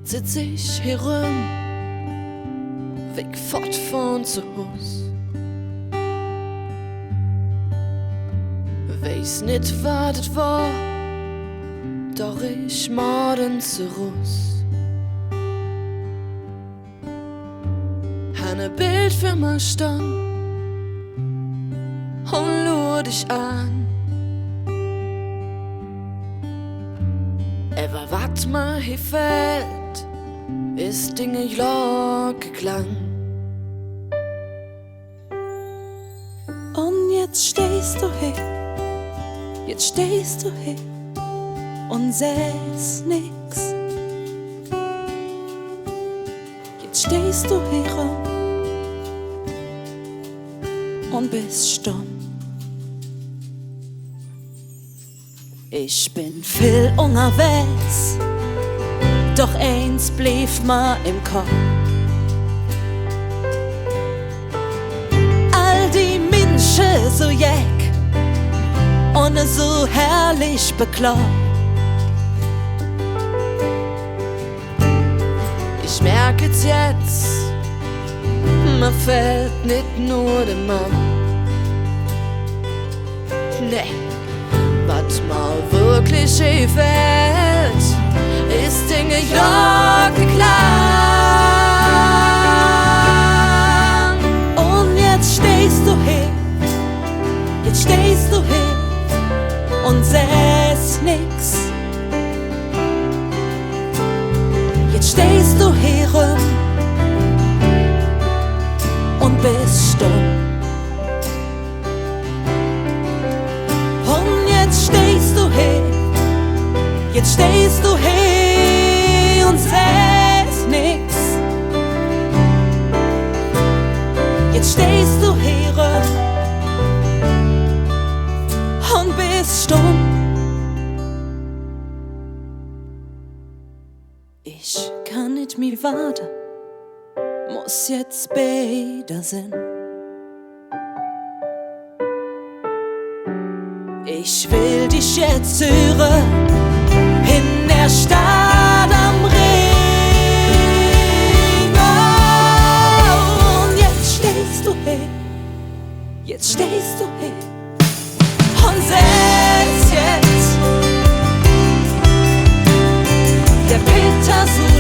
sitz ich hier rum, weg fort von zu Hus. Weiß nicht, was es war, doch ich morden zu Russ. Hanne Bild für mein Stand und lur dich an. Aber wat mir hier fällt, ist Dinge Glocke klang. Und jetzt stehst du hier, jetzt stehst du hier und sähst nix. Jetzt stehst du hier rum und bist stumm. Ich bin viel unterwegs, doch eins blieb mir im Kopf. All die Menschen so jeck und so herrlich bekloppt. Ich merke es jetzt, mir fällt nicht nur der Mann. Nee, was mal wirklich schief fällt, ist Dinge Glocke klang. Und jetzt stehst du hier, jetzt stehst du hier und sähst nix. Jetzt stehst du hier rum und bist stumm. Und jetzt stehst du hier, jetzt stehst du hier und sähst nix. Jetzt stehst du hier rum und bist stumm. Ich kann nicht mehr warten, muss jetzt beide sein. Ich will dich jetzt hören in der Stadt am Ring. Oh, und jetzt stehst du hier, jetzt stehst du hier und sägst jetzt der Peter so